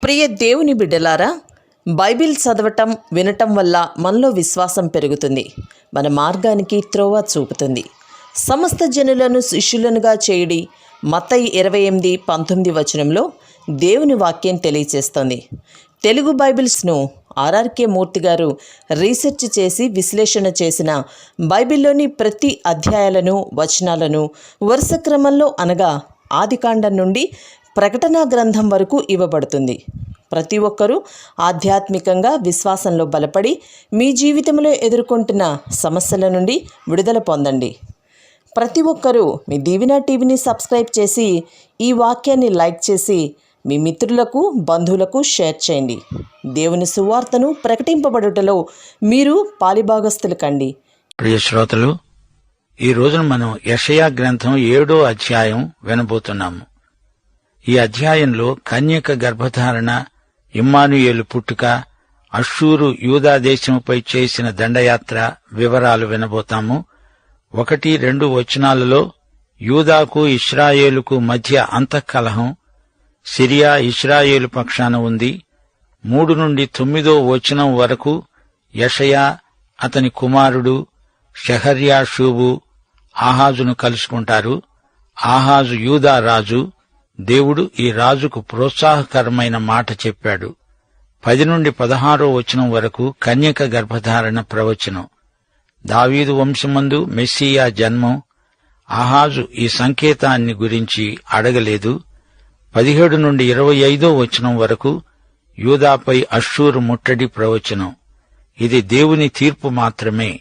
ప్రియ దేవుని బిడ్డలారా, బైబిల్ చదవటం వినటం వల్ల మనలో విశ్వాసం పెరుగుతుంది. మన మార్గానికి త్రోవ చూపుతుంది. సమస్త జనులను శిష్యులనుగా చేయుడి మత్తయి 28:19 వచనంలో దేవుని వాక్యం తెలియచేస్తోంది. తెలుగు బైబిల్స్ను ఆర్ఆర్కే మూర్తి గారు రీసెర్చ్ చేసి విశ్లేషణ చేసిన బైబిల్లోని ప్రతి అధ్యాయాలను వచనాలను వరుస క్రమంలో అనగా ఆదికాండం నుండి ప్రకటనా గ్రంథం వరకు ఇవ్వబడుతుంది. ప్రతి ఒక్కరూ ఆధ్యాత్మికంగా విశ్వాసంలో బలపడి మీ జీవితంలో ఎదుర్కొంటున్న సమస్యల నుండి విడుదల పొందండి. ప్రతి ఒక్కరూ మీ దీవెన టీవీని సబ్స్క్రైబ్ చేసి ఈ వాక్యాన్ని లైక్ చేసి మీ మిత్రులకు బంధువులకు షేర్ చేయండి. దేవుని సువార్తను ప్రకటింపబడుటలో మీరు పాలిభాగస్తులు కండి. ప్రియ శ్రోతలు, ఈ రోజున మనం యెషయా గ్రంథం 7వ అధ్యాయం వినబోతున్నాము. ఈ అధ్యాయంలో కన్యక గర్భధారణ, ఇమ్మానుయేలు పుట్టుక, అష్షూరు యూదా దేశంపై చేసిన దండయాత్ర వివరాలు వినబోతాము. 1-2 వచనాలలో యూదాకు ఇశ్రాయేలుకు మధ్య అంతఃకలహం, సిరియా ఇశ్రాయేలు పక్షాన ఉంది. 3-9 వచనం వరకు యెషయా, అతని కుమారుడు షెహర్యాషూబు ఆహాజును కలుసుకుంటారు. ఆహాజు యూదా రాజు. దేవుడు ఈ రాజుకు ప్రోత్సాహకరమైన మాట చెప్పాడు. 10-16 వచనం వరకు కన్యక గర్భధారణ ప్రవచనం. దావీదు వంశమందు మెస్సియా జన్మం. ఆహాజు ఈ సంకేతాన్ని గురించి అడగలేదు. 17-25 వచనం వరకు యూదాపై అష్షూరు ముట్టడి ప్రవచనం. ఇది దేవుని తీర్పు మాత్రమే.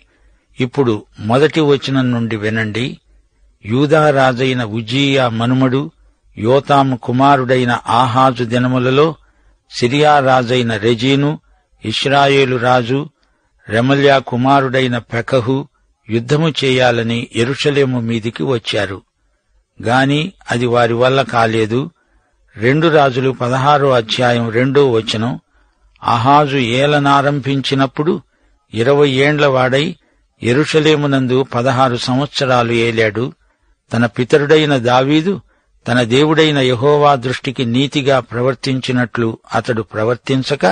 ఇప్పుడు 1 వచనం నుండి వినండి. యూదా రాజైన ఉజ్జియా మనుమడు యోతాము కుమారుడైన ఆహాజు దినములలో సిరియా రాజైన రెజీను, ఇశ్రాయేలు రాజు రెమల్యా కుమారుడైన పెకహు యుద్ధము చేయాలని యెరూషలేము మీదికి వచ్చారు. గాని అది వారి వల్ల కాలేదు. 2 రాజులు 16వ అధ్యాయం 2వ వచనం. ఆహాజు ఏలనారంభించినప్పుడు 20 ఏండ్ల వాడై యెరూషలేమునందు 16 సంవత్సరాలు ఏలాడు. తన పితరుడైన దావీదు తన దేవుడైన యెహోవా దృష్టికి నీతిగా ప్రవర్తించినట్లు అతడు ప్రవర్తించక,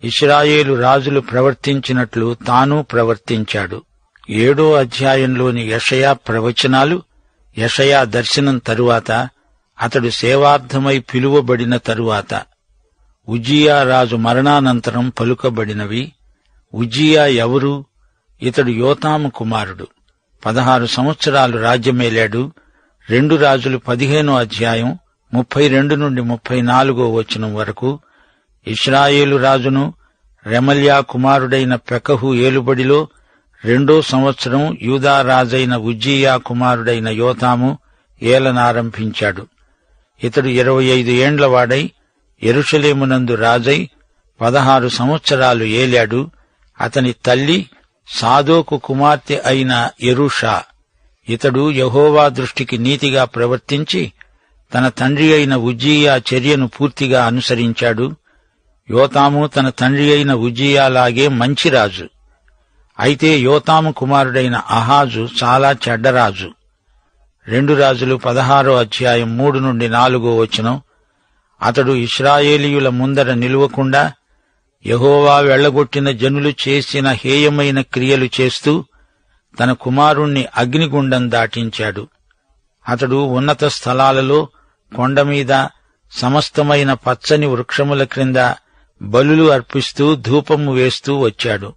ఇశ్రాయేలు రాజులు ప్రవర్తించినట్లు తాను ప్రవర్తించాడు. 7వ అధ్యాయంలోని యెషయా ప్రవచనాలు యెషయా దర్శనం తరువాత, అతడు సేవార్థమై పిలువబడిన తరువాత, ఉజ్జియా రాజు మరణానంతరం పలుకబడినవి. ఉజ్జియా ఎవరు? ఇతడు యోతాము కుమారుడు. 16 సంవత్సరాలు రాజ్యమేలాడు. 2 రాజులు 15వ అధ్యాయం 32-34 వచనం వరకు ఇశ్రాయేలు రాజును రెమల్యా కుమారుడైన పెకహు ఏలుబడిలో 2వ సంవత్సరం యూదా రాజైన ఉజ్జియా కుమారుడైన యోతాము ఏలనారంభించాడు. ఇతడు 25 ఏండ్ల వాడై యెరూషలేమునందు రాజై 16 సంవత్సరాలు ఏలాడు. అతని తల్లి సాదోకు కుమార్తె అయిన యెరూషా. ఇతడు యెహోవా దృష్టికి నీతిగా ప్రవర్తించి తన తండ్రి అయిన ఉజ్జియా చర్యను పూర్తిగా అనుసరించాడు. యోతాము తన తండ్రి అయిన ఉజ్జియాలాగే మంచి రాజు. అయితే యోతాము కుమారుడైన ఆహాజు చాలా చెడ్డరాజు. 2 రాజులు 16వ అధ్యాయం 3-4 వచనం. అతడు ఇశ్రాయేలీయుల ముందర నిలువకుండా యెహోవా వెళ్లగొట్టిన జనులు చేసిన హేయమైన క్రియలు చేస్తూ తన కుమారుణ్ణి అగ్నిగుండం దాటించాడు. అతడు ఉన్నత స్థలాలలో, కొండమీద, సమస్తమైన పచ్చని వృక్షముల క్రింద బలులు అర్పిస్తూ ధూపము వేస్తూ వచ్చాడు.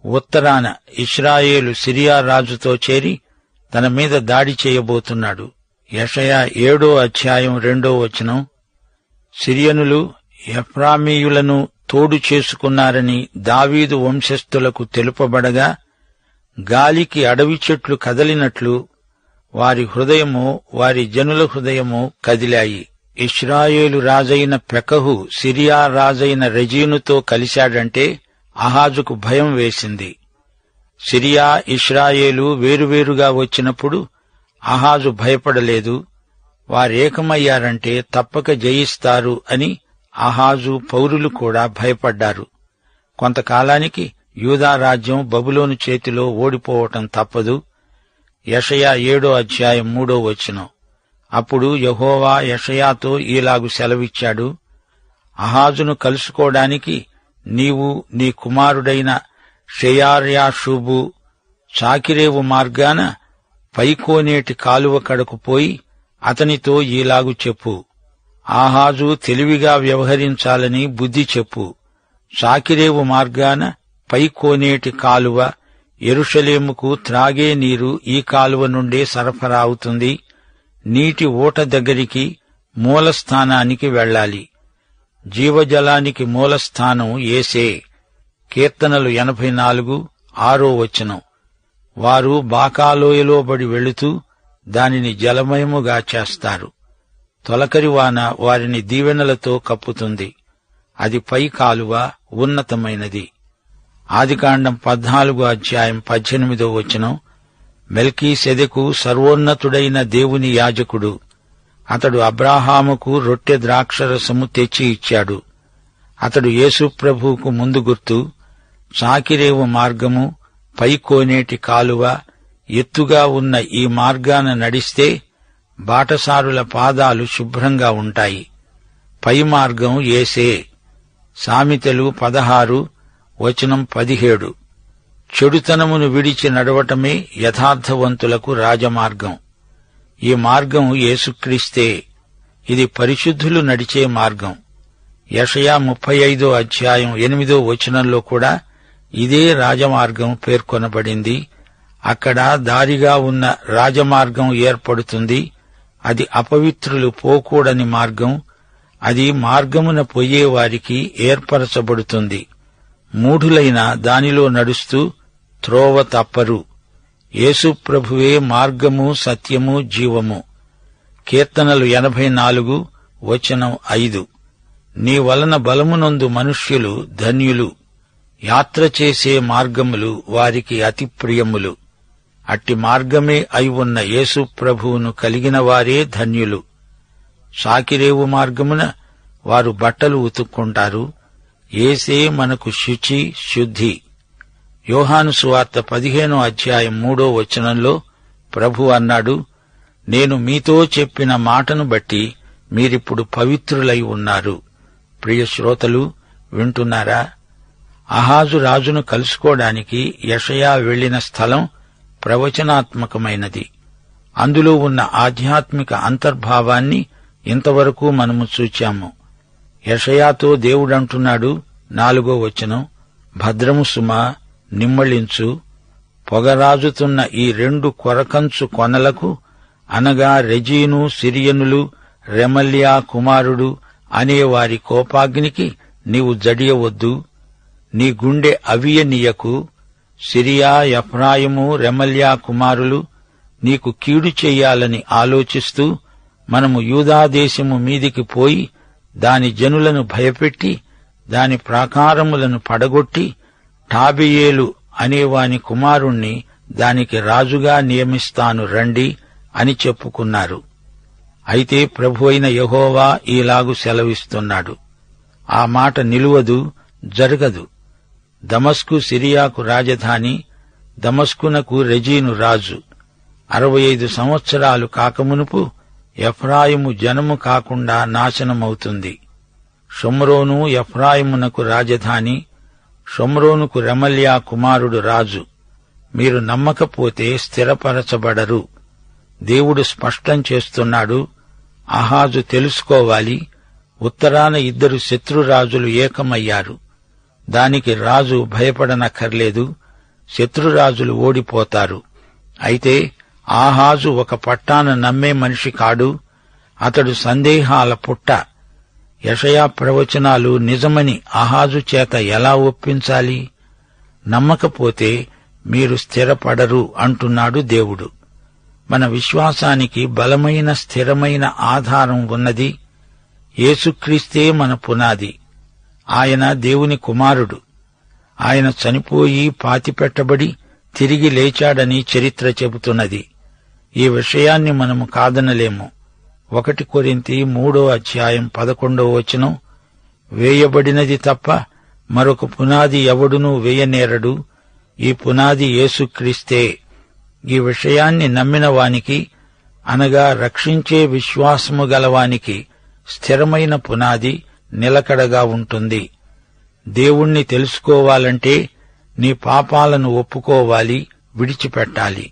ఉత్తరాన ఇశ్రాయేలు సిరియా రాజుతో చేరి తన మీద దాడి చేయబోతున్నాడు. యెషయా 7వ అధ్యాయం 2వ వచనం. సిరియనులు ఎఫ్రామీయులను తోడు చేసుకున్నారని దావీదు వంశస్థులకు తెలుపబడగా, గాలికి అడవి చెట్లు కదలినట్లు వారి హృదయము, వారి జనుల హృదయము కదిలాయి. ఇశ్రాయేలు రాజైన పెకహు సిరియా రాజైన రెజీనుతో కలిశాడంటే ఆహాజుకు భయం వేసింది. సిరియా, ఇశ్రాయేలు వేరువేరుగా వచ్చినప్పుడు ఆహాజు భయపడలేదు. వారేకమయ్యారంటే తప్పక జయిస్తారు అని ఆహాజు పౌరులు కూడా భయపడ్డారు. కొంతకాలానికి యూదా రాజ్యం బబులోను చేతిలో ఓడిపోవటం తప్పదు. యెషయా 7వ అధ్యాయం 3వ వచనం. అప్పుడు యెహోవా యెషయాతో ఈలాగు సెలవిచ్చాడు, అహాజును కలుసుకోవడానికి నీవు నీ కుమారుడైన షెయార్యాషూబు చాకిరేవు మార్గాన పైకోనేటి కాలువ కడకు పోయి అతనితో ఈలాగు చెప్పు. ఆహాజు తెలివిగా వ్యవహరించాలని బుద్ధి చెప్పు. చాకిరేవు మార్గాన పైకోనేటి కాలువ, యెరూషలేముకు త్రాగే నీరు ఈ కాలువ నుండే సరఫరా అవుతుంది. నీటి ఊట దగ్గరికి మూలస్థానానికి వెళ్ళాలి. జీవజలానికి మూలస్థానం యేసే. కీర్తనలు 84:6 వారు బాకాలోయలో బడి వెళుతూ దానిని జలమయముగా చేస్తారు. తొలకరివాన వారిని దీవెనలతో కప్పుతుంది. అది పై కాలువ, ఉన్నతమైనది. ఆదికాండం 14:18 మెల్కీసెదెకు సర్వోన్నతుడైన దేవుని యాజకుడు. అతడు అబ్రాహాముకు రొట్టె ద్రాక్షరసము తెచ్చి ఇచ్చాడు. అతడు యేసుప్రభువుకు ముందు గుర్తు. చాకిరేవు మార్గము, పైకోనేటి కాలువ, ఎత్తుగా ఉన్న ఈ మార్గాన నడిస్తే బాటసారుల పాదాలు శుభ్రంగా ఉంటాయి. పై మార్గం యేసే. సామెతలు 16:17 చెడుతనమును విడిచి నడవటమే యథార్థవంతులకు రాజమార్గం. ఈ మార్గం యేసుక్రీస్తే. ఇది పరిశుద్ధులు నడిచే మార్గం. యెషయా 35:8 కూడా ఇదే రాజమార్గం పేర్కొనబడింది. అక్కడ దారిగా ఉన్న రాజమార్గం ఏర్పడుతుంది. అది అపవిత్రులు పోకూడని మార్గం. అది మార్గమున పోయేవారికి ఏర్పరచబడుతుంది. మూఢులైన దానిలో నడుస్తూ త్రోవ తప్పరు. యేసుప్రభువే మార్గము, సత్యము, జీవము. కీర్తనలు 84:5 నీ వలన బలమునొందు మనుష్యులు ధన్యులు. యాత్ర చేసే మార్గములు వారికి అతి ప్రియములు. అట్టి మార్గమే అయి ఉన్న యేసుప్రభువును కలిగిన వారే ధన్యులు. సాకిరేవు మార్గమున వారు బట్టలు ఉతుక్కుంటారు. యేసే మనకు శుచి, శుద్ధి. యోహాను సువార్త 15:3 ప్రభు అన్నాడు, నేను మీతో చెప్పిన మాటను బట్టి మీరిప్పుడు పవిత్రులై ఉన్నారు. ప్రియ శ్రోతలు, వింటున్నారా? అహాజు రాజును కలుసుకోవడానికి యెషయా వెళ్లిన స్థలం ప్రవచనాత్మకమైనది. అందులో ఉన్న ఆధ్యాత్మిక అంతర్భావాన్ని ఇంతవరకు మనము చూచాము. యెషయాతో దేవుడంటున్నాడు 4 భద్రము సుమా, నిమ్మళించు. పొగరాజుతున్న ఈ 2 కొరకంచు కొనలకు, అనగా రెజీను, సిరియనులు, రెమల్యా కుమారుడు అనేవారి కోపాగ్నికి నీవు జడియవద్దు. నీ గుండె అవియనీయకు. సిరియా, ఎఫ్రాయిము, రెమల్యా కుమారులు నీకు కీడు చెయ్యాలని ఆలోచిస్తూ మనము యూదాదేశము మీదికి పోయి దాని జనులను భయపెట్టి దాని ప్రాకారములను పడగొట్టి టాబెయేలు అనేవాని కుమారుణ్ణి దానికి రాజుగా నియమిస్తాను రండి అని చెప్పుకున్నారు. అయితే ప్రభువైన యెహోవా ఈలాగు సెలవిస్తున్నాడు, ఆ మాట నిలువదు, జరగదు. దమస్కు సిరియాకు రాజధాని, దమస్కునకు రెజీను రాజు. 65 సంవత్సరాలు కాకమునుపు ఎఫ్రాయిము జనము కాకుండా నాశనమవుతుంది. షోమ్రోను ఎఫ్రాయిమునకు రాజధాని, షోమ్రోనుకు రెమల్యా కుమారుడు రాజు. మీరు నమ్మకపోతే స్థిరపరచబడరు. దేవుడు స్పష్టం చేస్తున్నాడు, అహాజు తెలుసుకోవాలి. ఉత్తరాన 2 శత్రురాజులు ఏకమయ్యారు. దానికి రాజు భయపడనక్కర్లేదు. శత్రురాజులు ఓడిపోతారు. అయితే ఆహాజు ఒక పట్టాన నమ్మే మనిషి కాడు. అతడు సందేహాల పుట్ట. యెషయా ప్రవచనాలు నిజమని ఆహాజు చేత ఎలా ఒప్పించాలి? నమ్మకపోతే మీరు స్థిరపడరు అంటున్నాడు దేవుడు. మన విశ్వాసానికి బలమైన, స్థిరమైన ఆధారం ఉన్నది. యేసుక్రీస్తే మన పునాది. ఆయన దేవుని కుమారుడు. ఆయన చనిపోయి పాతిపెట్టబడి తిరిగి లేచాడని చరిత్ర చెబుతున్నది. ఈ విషయాన్ని మనము కాదనలేము. 1 కొరింథీ 3:11 వేయబడినది తప్ప మరొక పునాది ఎవడునూ వేయనేరడు. ఈ పునాది యేసుక్రీస్తే. ఈ విషయాన్ని నమ్మిన వానికి, అనగా రక్షించే విశ్వాసము గలవానికి స్థిరమైన పునాది, నిలకడగా ఉంటుంది. దేవుణ్ణి తెలుసుకోవాలంటే నీ పాపాలను ఒప్పుకోవాలి, విడిచిపెట్టాలి.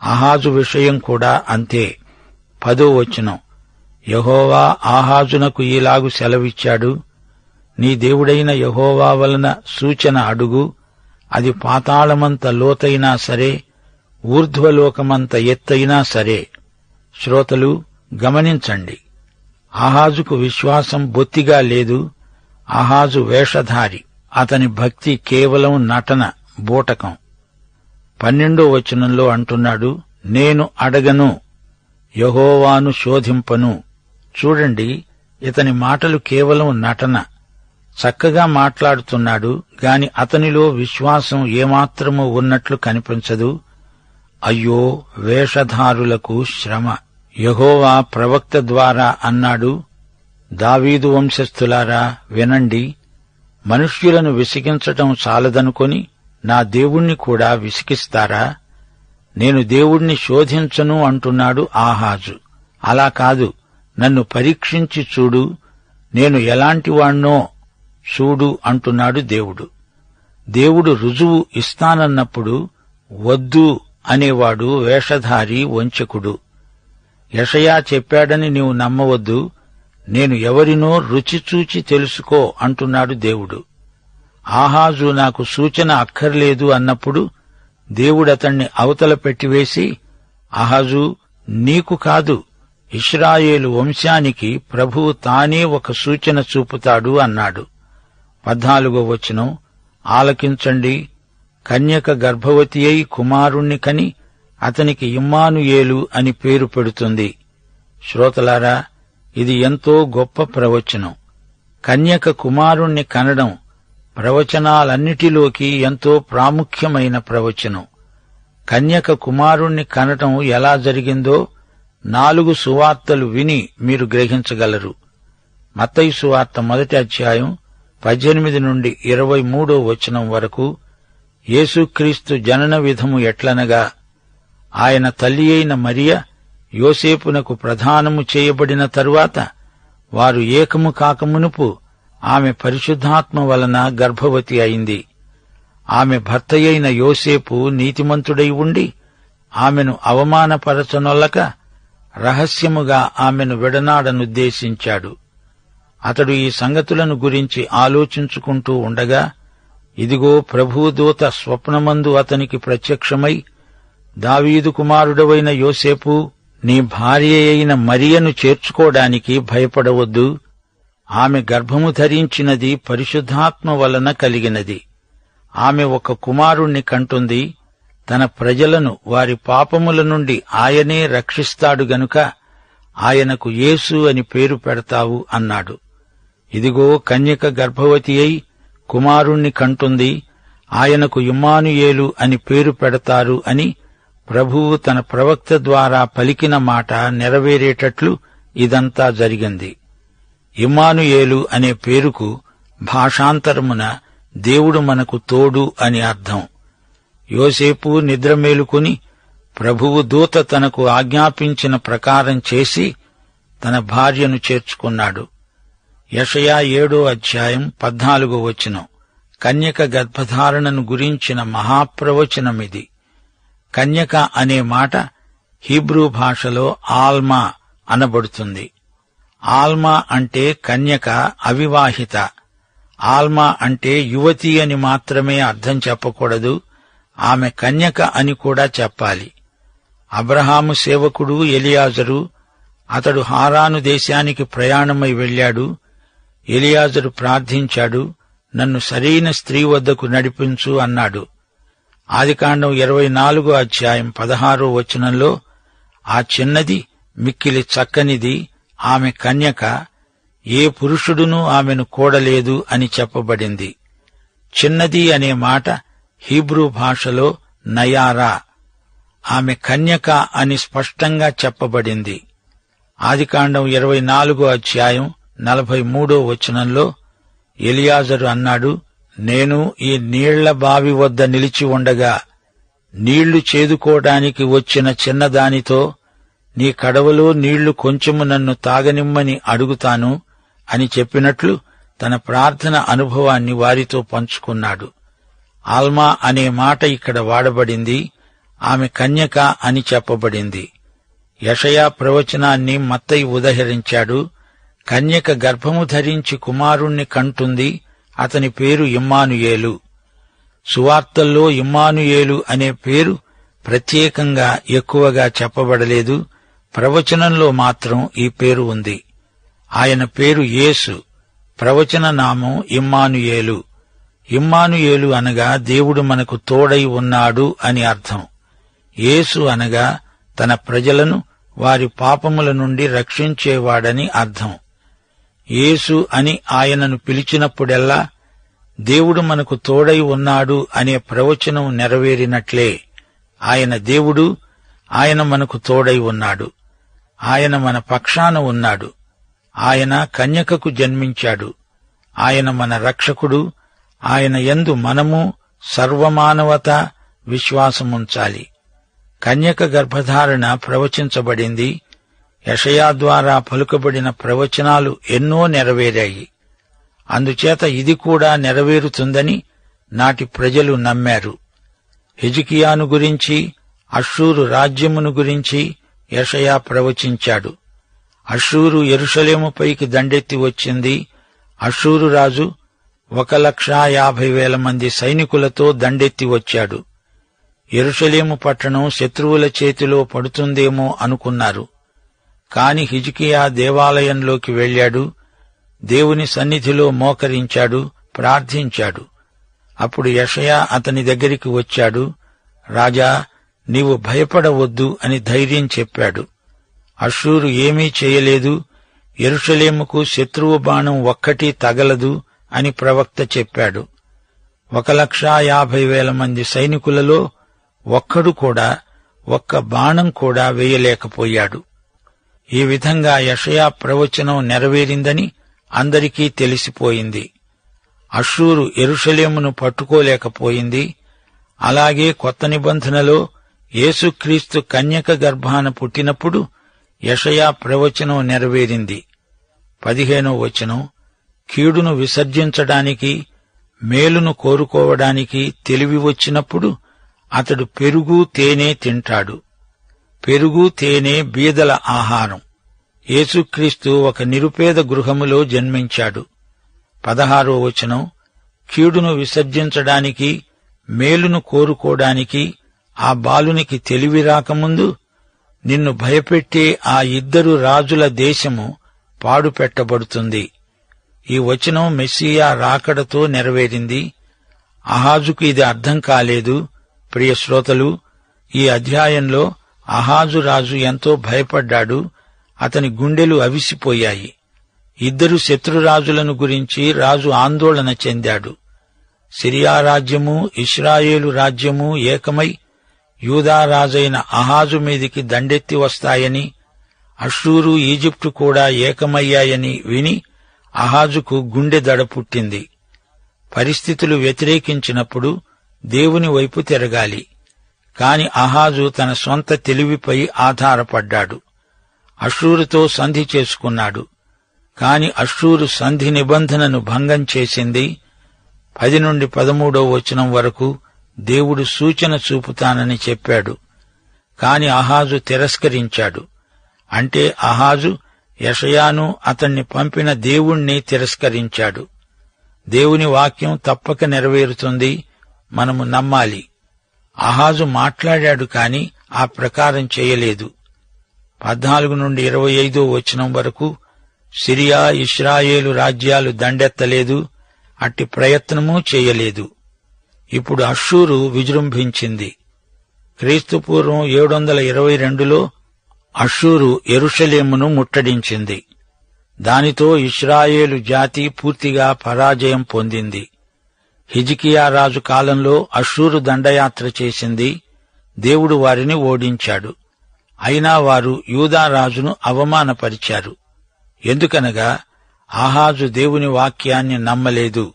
ఆహాజు విషయం కూడా అంతే. 10వ వచనం, యెహోవా ఆహాజునకు ఈలాగు సెలవిచ్చాడు, నీ దేవుడైన యెహోవా వలన సూచన అడుగు, అది పాతాళమంత లోతైనా సరే, ఊర్ధ్వలోకమంత ఎత్తైనా సరే. శ్రోతలు గమనించండి, ఆహాజుకు విశ్వాసం బొత్తిగా లేదు. ఆహాజు వేషధారి, అతని భక్తి కేవలం నటన, బూటకం. 12వ వచనంలో అంటున్నాడు, నేను అడగను, యెహోవాను శోధింపను. చూడండి, ఇతని మాటలు కేవలం నటన. చక్కగా మాట్లాడుతున్నాడు గాని అతనిలో విశ్వాసం ఏమాత్రమూ ఉన్నట్లు కనిపించదు. అయ్యో వేషధారులకు శ్రమ! యెహోవా ప్రవక్త ద్వారా అన్నాడు, దావీదు వంశస్థులారా వినండి, మనుష్యులను విసిగించటం చాలదనుకొని నా దేవుణ్ణి కూడా విసిగిస్తారా? నేను దేవుణ్ణి శోధించను అంటున్నాడు ఆహాజు. అలా కాదు, నన్ను పరీక్షించి చూడు, నేను ఎలాంటివాణ్ణో చూడు అంటున్నాడు దేవుడు. దేవుడు రుజువు ఇస్తానన్నప్పుడు వద్దు అనేవాడు వేషధారి, వంచకుడు. యెషయా చెప్పాడని నీవు నమ్మవద్దు, నేను ఎవరినో రుచిచూచి తెలుసుకో అంటున్నాడు దేవుడు. ఆహాజు నాకు సూచన అక్కర్లేదు అన్నప్పుడు దేవుడతణ్ణి అవతల పెట్టివేసి, ఆహాజు నీకు కాదు, ఇశ్రాయేలు వంశానికి ప్రభువు తానే ఒక సూచన చూపుతాడు అన్నాడు. 14వ వచనం, ఆలకించండి, కన్యక గర్భవతి అయి కుమారుణ్ణి కని అతనికి ఇమ్మానుయేలు అని పేరు పెడుతుంది. శ్రోతలారా, ఇది ఎంతో గొప్ప ప్రవచనం. కన్యక కుమారుణ్ణి కనడం ప్రవచనాలన్నిటిలోకి ఎంతో ప్రాముఖ్యమైన ప్రవచనం. కన్యక కుమారుణ్ణి కనటం ఎలా జరిగిందో 4 సువార్తలు విని మీరు గ్రహించగలరు. మత్తయి సువార్త 1వ అధ్యాయం 18 నుండి 23వ వచనం వరకు యేసుక్రీస్తు జనన విధము ఎట్లనగా, ఆయన తల్లి అయిన మరియ యోసేపునకు ప్రదానము చేయబడిన తరువాత వారు ఏకము కాకమునుపు ఆమె పరిశుద్ధాత్మ వలన గర్భవతి అయింది. ఆమె భర్తయైన యోసేపు నీతిమంతుడై ఉండి ఆమెను అవమానపరచనొల్లక రహస్యముగా ఆమెను విడనాడనుద్దేశించాడు. అతడు ఈ సంగతులను గురించి ఆలోచించుకుంటూ ఉండగా, ఇదిగో ప్రభువు దూత స్వప్నమందు అతనికి ప్రత్యక్షమై, దావీదు కుమారుడవైన యోసేపు, నీ భార్య అయిన మరియను చేర్చుకోవడానికి భయపడవద్దు. ఆమె గర్భము ధరించినది పరిశుద్ధాత్మ వలన కలిగినది. ఆమె ఒక కుమారుణ్ణి కంటుంది. తన ప్రజలను వారి పాపముల నుండి ఆయనే రక్షిస్తాడు గనుక ఆయనకు యేసు అని పేరు పెడతావు అన్నాడు. ఇదిగో కన్యక గర్భవతి అయి కుమారుణ్ణి కంటుంది. ఆయనకు ఇమ్మానుయేలు అని పేరు పెడతారు అని ప్రభువు తన ప్రవక్త ద్వారా పలికిన మాట నెరవేరేటట్లు ఇదంతా జరిగింది. ఇమ్మానుయేలు అనే పేరుకు భాషాంతరమున దేవుడు మనకు తోడు అని అర్థం. యోసేపు నిద్రమేలుకుని ప్రభువు దూత తనకు ఆజ్ఞాపించిన ప్రకారం చేసి తన భార్యను చేర్చుకున్నాడు. యెషయా 7వ అధ్యాయం 14వ వచనం కన్యక గర్భధారణను గురించిన మహాప్రవచనమిది. కన్యక అనే మాట హీబ్రూ భాషలో ఆల్మా అనబడుతుంది. ఆల్మా అంటే కన్యక, అవివాహిత. ఆల్మా అంటే యువతి అని మాత్రమే అర్థం చెప్పకూడదు, ఆమె కన్యక అని కూడా చెప్పాలి. అబ్రహాము సేవకుడు ఎలియాజరు, అతడు హారాను దేశానికి ప్రయాణమై వెళ్లాడు. ఎలియాజరు ప్రార్థించాడు, నన్ను సరైన స్త్రీ వద్దకు నడిపించు అన్నాడు. ఆదికాండం 24వ అధ్యాయం 16వ వచనంలో ఆ చిన్నది మిక్కిలి చక్కనిది, ఆమె కన్యక, ఏ పురుషుడునూ ఆమెను కూడలేదు అని చెప్పబడింది. చిన్నది అనే మాట హీబ్రూ భాషలో నయారా. ఆమె కన్యక అని స్పష్టంగా చెప్పబడింది. ఆదికాండం 24వ అధ్యాయం 43వ వచనంలో ఎలియాజరు అన్నాడు, నేను ఈ నీళ్ల బావి వద్ద నిలిచి ఉండగా నీళ్లు చేదుకోవడానికి వచ్చిన చిన్నదానితో నీ కడవలో నీళ్లు కొంచెము నన్ను తాగనిమ్మని అడుగుతాను, అని చెప్పినట్లు తన ప్రార్థన అనుభవాన్ని వారితో పంచుకున్నాడు. ఆల్మా అనే మాట ఇక్కడ వాడబడింది. ఆమె కన్యక అని చెప్పబడింది. యెషయా ప్రవచనాన్ని మత్తయి ఉదహరించాడు. కన్యక గర్భము ధరించి కుమారుణ్ణి కంటుంది. అతని పేరు ఇమ్మానుయేలు. సువార్తల్లో ఇమ్మానుయేలు అనే పేరు ప్రత్యేకంగా ఎక్కువగా చెప్పబడలేదు. ప్రవచనంలో మాత్రం ఈ పేరు ఉంది. ఆయన పేరు యేసు. ప్రవచన నామం ఇమ్మానుయేలు. ఇమ్మానుయేలు అనగా దేవుడు మనకు తోడై ఉన్నాడు అని అర్థం. యేసు అనగా తన ప్రజలను వారి పాపముల నుండి రక్షించేవాడని అర్థం. యేసు అని ఆయనను పిలిచినప్పుడెల్లా దేవుడు మనకు తోడై ఉన్నాడు అనే ప్రవచనం నెరవేరినట్లే. ఆయన దేవుడు, ఆయన మనకు తోడై ఉన్నాడు. ఆయన మన పక్షాన ఉన్నాడు. ఆయన కన్యకకు జన్మించాడు. ఆయన మన రక్షకుడు. ఆయన యందు మనము సర్వమానవత విశ్వాసముంచాలి. కన్యక గర్భధారణ ప్రవచించబడింది. యెషయా ద్వారా పలుకబడిన ప్రవచనాలు ఎన్నో నెరవేరాయి. అందుచేత ఇది కూడా నెరవేరుతుందని నాటి ప్రజలు నమ్మారు. హిజ్కియాను గురించి, అష్షూరు రాజ్యమును గురించి యెషయా ప్రవచించాడు. అష్షూరు యెరూషలేముపైకి దండెత్తి వచ్చింది. అష్షూరు రాజు 1,50,000 మంది సైనికులతో దండెత్తి వచ్చాడు. యెరూషలేము పట్టణం శత్రువుల చేతిలో పడుతుందేమో అనుకున్నారు. కాని హిజ్కియా దేవాలయంలోకి వెళ్ళాడు. దేవుని సన్నిధిలో మోకరించాడు, ప్రార్థించాడు. అప్పుడు యెషయా అతని దగ్గరికి వచ్చాడు. రాజా, నీవు భయపడవద్దు అని ధైర్యం చెప్పాడు. అష్షూరు ఏమీ చేయలేదు. యెరూషలేముకు శత్రువు బాణం ఒక్కటీ తగలదు అని ప్రవక్త చెప్పాడు. 1,50,000 మంది సైనికులలో ఒక్కడు కూడా ఒక్క బాణం కూడా వేయలేకపోయాడు. ఈ విధంగా యెషయా ప్రవచనం నెరవేరిందని అందరికీ తెలిసిపోయింది. అష్షూరు యెరూషలేమును పట్టుకోలేకపోయింది. అలాగే కొత్త నిబంధనలో యేసుక్రీస్తు కన్యక గర్భాన పుట్టినప్పుడు యెషయా ప్రవచనం నెరవేరింది. 15వ వచనం, కీడును విసర్జించడానికి, మేలును కోరుకోవడానికి తెలివి వచ్చినప్పుడు అతడు పెరుగు తేనె తింటాడు. పెరుగు తేనె బీదల ఆహారం. యేసుక్రీస్తు ఒక నిరుపేద గృహములో జన్మించాడు. 16వ వచనం, కీడును విసర్జించడానికి, మేలును కోరుకోవడానికి ఆ బాలునికి తెలివి రాకముందు నిన్ను భయపెట్టే ఆ 2 రాజుల దేశము పాడుపెట్టబడుతుంది. ఈ వచనం మెస్సియా రాకడతో నెరవేరింది. అహాజుకు ఇది అర్థం కాలేదు. ప్రియ శ్రోతలు, ఈ అధ్యాయంలో అహాజు రాజు ఎంతో భయపడ్డాడు. అతని గుండెలు అవిసిపోయాయి. 2 శత్రురాజులను గురించి రాజు ఆందోళన చెందాడు. సిరియా రాజ్యము, ఇశ్రాయేలు రాజ్యము ఏకమై యూదా రాజైన అహాజు మీదికి దండెత్తి వస్తాయని, అష్షూరు, ఈజిప్టు కూడా ఏకమయ్యాయని విని అహాజుకు గుండె దడ పుట్టింది. పరిస్థితులు వ్యతిరేకించినప్పుడు దేవుని వైపు తిరగాలి. కాని అహాజు తన సొంత తెలివిపై ఆధారపడ్డాడు. అష్షూరుతో సంధి చేసుకున్నాడు. కాని అష్షూరు సంధి నిబంధనను భంగం చేసింది. 10 నుండి 13వ వచనం వరకు దేవుడు సూచన చూపుతానని చెప్పాడు. కాని అహాజు తిరస్కరించాడు. అంటే అహాజు యెషయాను అతణ్ణి పంపిన దేవుణ్ణి తిరస్కరించాడు. దేవుని వాక్యం తప్పక నెరవేరుతుంది. మనము నమ్మాలి. అహాజు మాట్లాడాడు కాని ఆ ప్రకారం చేయలేదు. 14 నుండి 25వ వచనం వరకు సిరియా, ఇశ్రాయేలు రాజ్యాలు దండెత్తలేదు, అట్టి ప్రయత్నమూ చేయలేదు. ఇప్పుడు అష్షూరు విజృంభించింది. క్రీస్తుపూర్వం 722లో అష్షూరు యెరూషలేమును ముట్టడించింది. దానితో ఇశ్రాయేలు జాతి పూర్తిగా పరాజయం పొందింది. హిజ్కియా రాజు కాలంలో అష్షూరు దండయాత్ర చేసింది. దేవుడు వారిని ఓడించాడు. అయినా వారు యూదా రాజును అవమానపరిచారు. ఎందుకనగా ఆహాజు దేవుని వాక్యాన్ని నమ్మలేదు.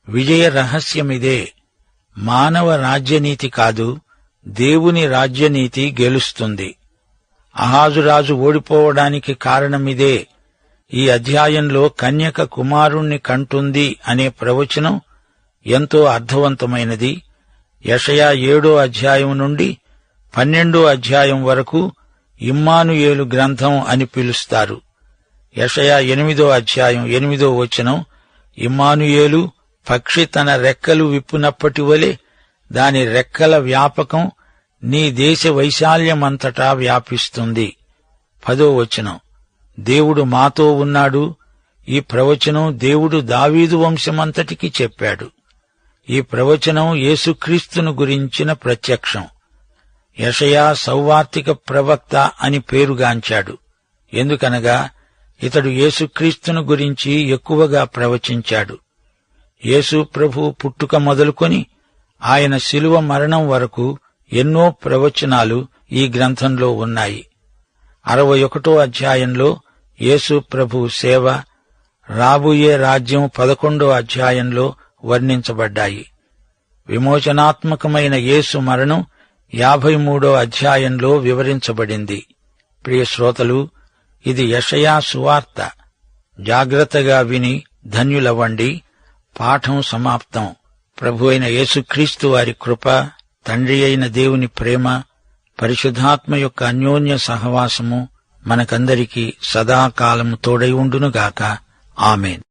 విజయ రహస్యమిదే. మానవ రాజ్యనీతి కాదు, దేవుని రాజ్యనీతి గెలుస్తుంది. అహాజు రాజు ఓడిపోవడానికి కారణమిదే. ఈ అధ్యాయంలో కన్యక కుమారుణ్ణి కంటుంది అనే ప్రవచనం ఎంతో అర్థవంతమైనది. యెషయా 7వ అధ్యాయం నుండి 12వ అధ్యాయం వరకు ఇమ్మానుయేలు గ్రంథం అని పిలుస్తారు. యెషయా 8వ అధ్యాయం 8వ వచనం, ఇమ్మానుయేలు పక్షి తన రెక్కలు విప్పునప్పటి వలె దాని రెక్కల వ్యాపకం నీ దేశ వైశాల్యమంతటా వ్యాపిస్తుంది. 10వ వచనం, దేవుడు మాతో ఉన్నాడు. ఈ ప్రవచనం దేవుడు దావీదు వంశమంతటికి చెప్పాడు. ఈ ప్రవచనం యేసుక్రీస్తును గురించిన ప్రత్యక్షం. యెషయా సౌవార్తిక ప్రవక్త అని పేరుగాంచాడు. ఎందుకనగా ఇతడు యేసుక్రీస్తును గురించి ఎక్కువగా ప్రవచించాడు. యేసు ప్రభు పుట్టుక మొదలుకొని ఆయన శిలువ మరణం వరకు ఎన్నో ప్రవచనాలు ఈ గ్రంథంలో ఉన్నాయి. 61వ అధ్యాయంలో యేసు ప్రభు సేవ, రాబోయే రాజ్యం 11వ అధ్యాయంలో వర్ణించబడ్డాయి. విమోచనాత్మకమైన యేసు మరణం 53వ అధ్యాయంలో వివరించబడింది. ప్రియ శ్రోతలు, ఇది యెషయా సువార్త. జాగ్రత్తగా విని ధన్యులవ్వండి. పాఠం సమాప్తం. ప్రభువైన యేసుక్రీస్తు వారి కృప, తండ్రి అయిన దేవుని ప్రేమ, పరిశుద్ధాత్మ యొక్క అన్యోన్య సహవాసము మనకందరికీ సదాకాలము తోడై ఉండునుగాక. ఆమేన్.